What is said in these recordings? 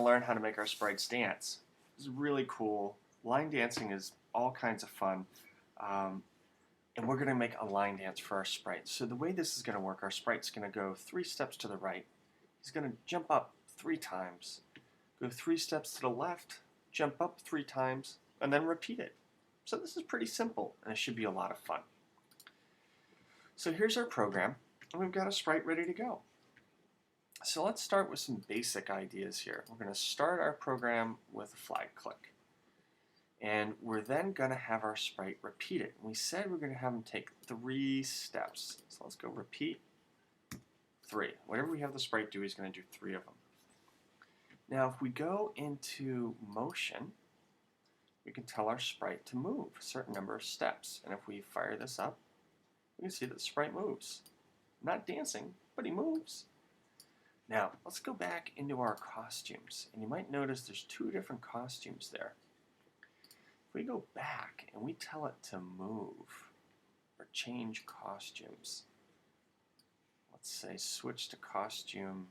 learn how to make our sprites dance. It's really cool. Line dancing is all kinds of fun. And we're going to make a line dance for our sprite. So the way this is going to work, our sprite's going to go 3 steps to the right. He's going to jump up 3 times, go 3 steps to the left, jump up 3 times, and then repeat it. So this is pretty simple, and it should be a lot of fun. So here's our program, and we've got a sprite ready to go. So let's start with some basic ideas here. We're going to start our program with a flag click. And we're then going to have our sprite repeat it. We said we're going to have them take 3 steps. So let's go repeat 3. Whatever we have the sprite do, he's going to do 3 of them. Now if we go into motion, we can tell our sprite to move a certain number of steps. And if we fire this up, we can see that the sprite moves. Not dancing, but he moves. Now let's go back into our costumes. And you might notice there's 2 different costumes there. If we go back and we tell it to move or change costumes, let's say switch to costume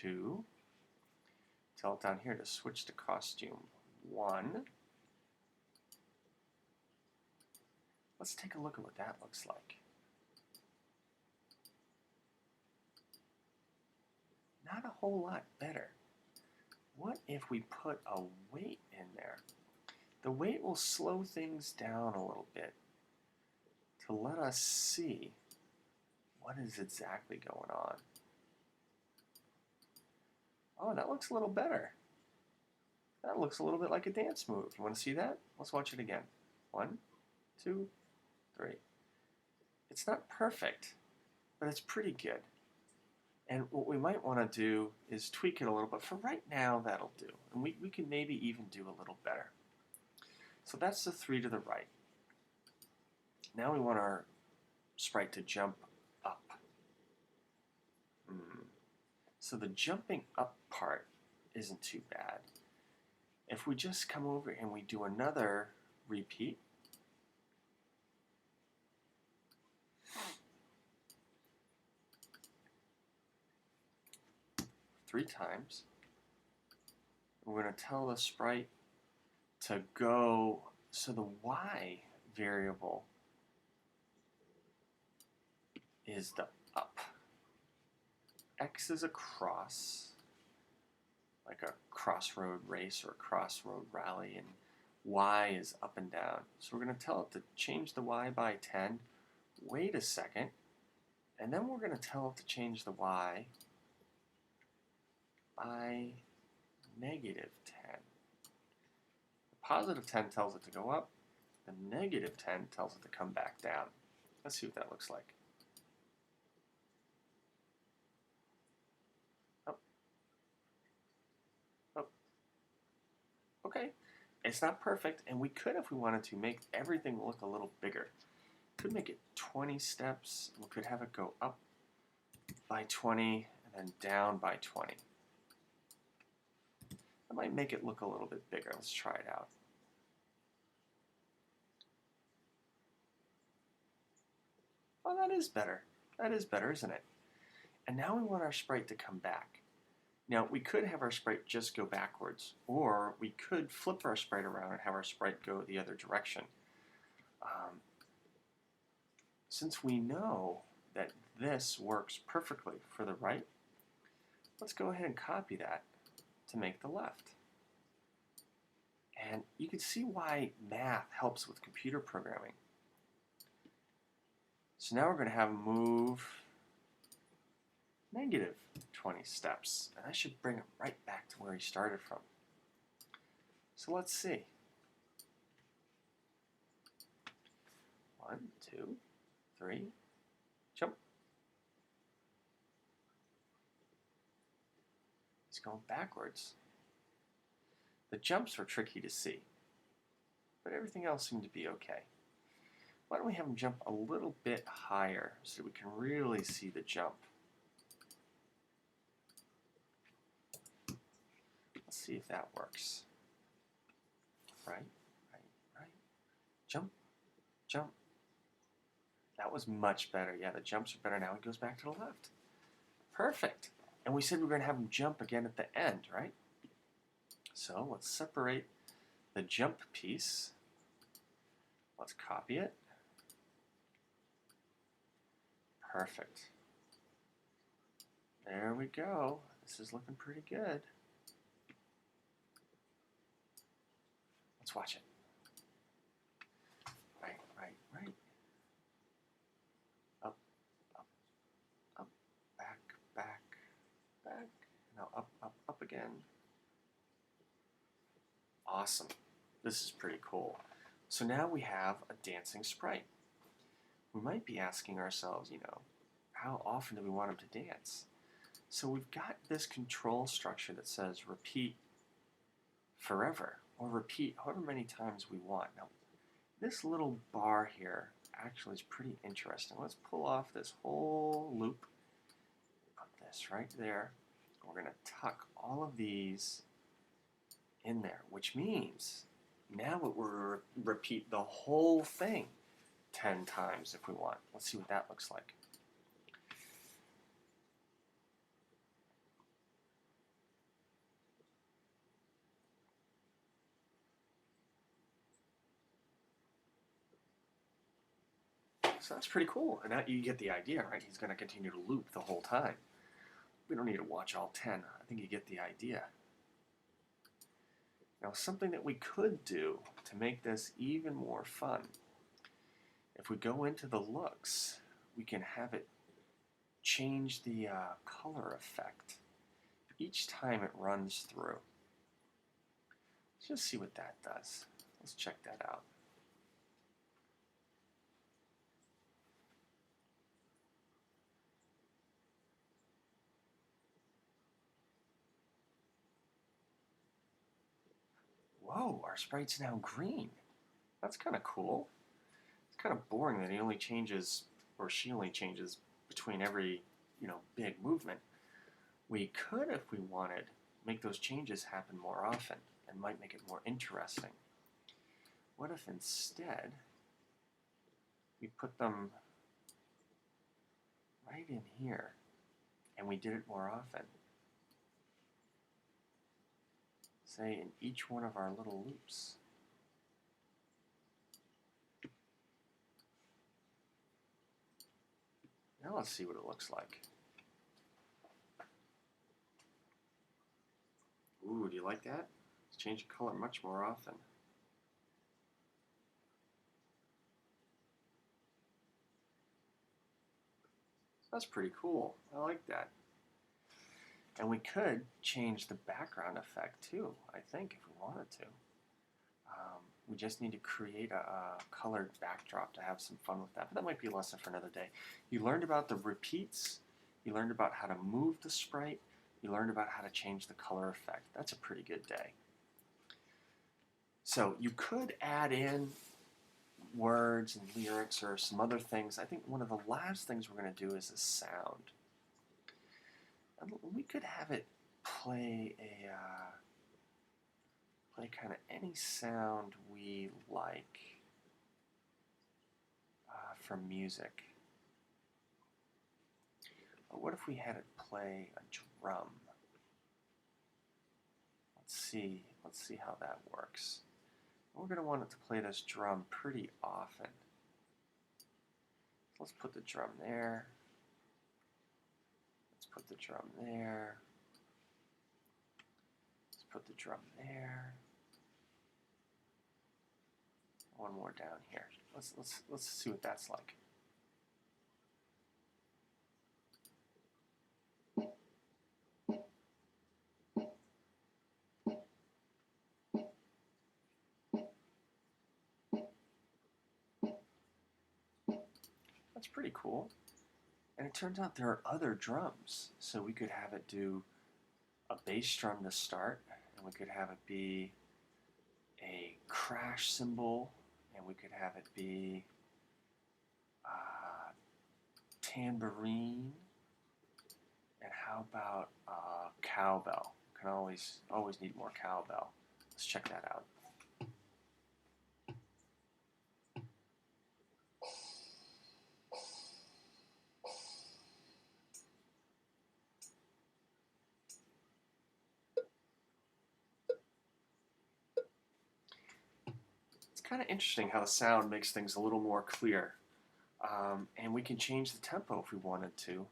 2, tell it down here to switch to costume 1. Let's take a look at what that looks like. Not a whole lot better. What if we put a weight in there? The weight will slow things down a little bit to let us see what is exactly going on. Oh, that looks a little better. That looks a little bit like a dance move. You want to see that? Let's watch it again. 1, 2, 3. It's not perfect, but it's pretty good. And what we might want to do is tweak it a little, but for right now, that'll do. And we can maybe even do a little better. So that's the 3 to the right. Now we want our sprite to jump up. So the jumping up part isn't too bad. If we just come over and we do another repeat, three times, we're going to tell the sprite to go, so the Y variable is the up. X is a cross, like a crossroad race or a crossroad rally, and Y is up and down. So we're going to tell it to change the Y by 10, wait a second, and then we're going to tell it to change the Y by negative 10. The positive 10 tells it to go up, the negative 10 tells it to come back down. Let's see what that looks like. Up. Up. Okay, it's not perfect, and we could, if we wanted to, make everything look a little bigger. Could make it 20 steps, we could have it go up by 20 and then down by 20. That might make it look a little bit bigger. Let's try it out. Oh, that is better. That is better, isn't it? And now we want our sprite to come back. Now, we could have our sprite just go backwards, or we could flip our sprite around and have our sprite go the other direction. Since we know that this works perfectly for the right, let's go ahead and copy that to make the left. And you can see why math helps with computer programming. So now we're going to have him move negative 20 steps. And I should bring him right back to where he started from. So let's see. 1, 2, 3, jump. He's going backwards. The jumps were tricky to see, but everything else seemed to be okay. Why don't we have him jump a little bit higher so we can really see the jump? Let's see if that works. Right, right, right. Jump, jump. That was much better. Yeah, the jumps are better now. He goes back to the left. Perfect. And we said we were going to have them jump again at the end, right? So let's separate the jump piece. Let's copy it. Perfect. There we go. This is looking pretty good. Let's watch it. Right, right, right. Up, up, up, back, back, back. Now up, up, up again. Awesome. This is pretty cool. So now we have a dancing sprite. We might be asking ourselves, how often do we want them to dance? So we've got this control structure that says repeat forever, or repeat however many times we want. Now, this little bar here actually is pretty interesting. Let's pull off this whole loop, put this right there. We're going to tuck all of these in there, which means now it will repeat the whole thing 10 times if we want. Let's see what that looks like. So that's pretty cool. And now you get the idea, right? He's going to continue to loop the whole time. We don't need to watch all 10. I think you get the idea. Now, something that we could do to make this even more fun, if we go into the looks, we can have it change the color effect each time it runs through. Let's just see what that does. Let's check that out. Whoa, our sprite's now green. That's kind of cool. It's kind of boring that he only changes, or she only changes between every, big movement. We could, if we wanted, make those changes happen more often and might make it more interesting. What if instead we put them right in here and we did it more often? Say in each one of our little loops. Now let's see what it looks like. Ooh, do you like that? Let's change the color much more often. That's pretty cool. I like that. And we could change the background effect too, I think, if we wanted to. We just need to create a colored backdrop to have some fun with that. But that might be a lesson for another day. You learned about the repeats. You learned about how to move the sprite. You learned about how to change the color effect. That's a pretty good day. So you could add in words and lyrics or some other things. I think one of the last things we're going to do is a sound. And we could have it play kind of any sound we like from music. But what if we had it play a drum? Let's see how that works. We're going to want it to play this drum pretty often. So let's put the drum there. Let's put the drum there. Let's put the drum there. One more down here. Let's see what that's like. That's pretty cool. And it turns out there are other drums. So we could have it do a bass drum to start, and we could have it be a crash cymbal, and we could have it be tambourine, and how about cowbell? Can always need more cowbell. Let's check that out. kind of interesting how the sound makes things a little more clear. And we can change the tempo if we wanted to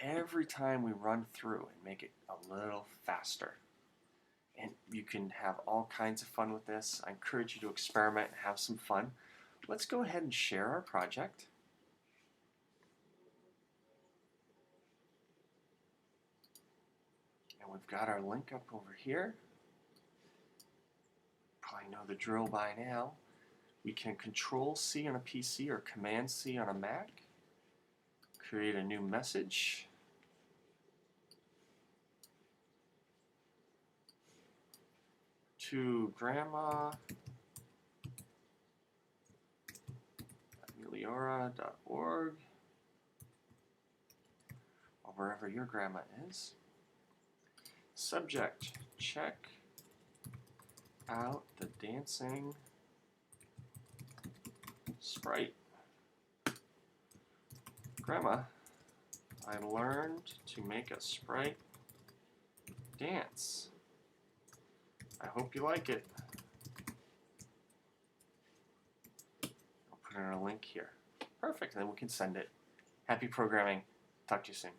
every time we run through and make it a little faster. And you can have all kinds of fun with this. I encourage you to experiment and have some fun. Let's go ahead and share our project. And we've got our link up over here. Probably know the drill by now. We can Control-C on a PC or Command-C on a Mac. Create a new message. To grandma Meliora.org or wherever your grandma is. Subject, check out the Dancing Sprite. Grandma, I learned to make a sprite dance. I hope you like it. I'll put in a link here. Perfect, then we can send it. Happy programming. Talk to you soon.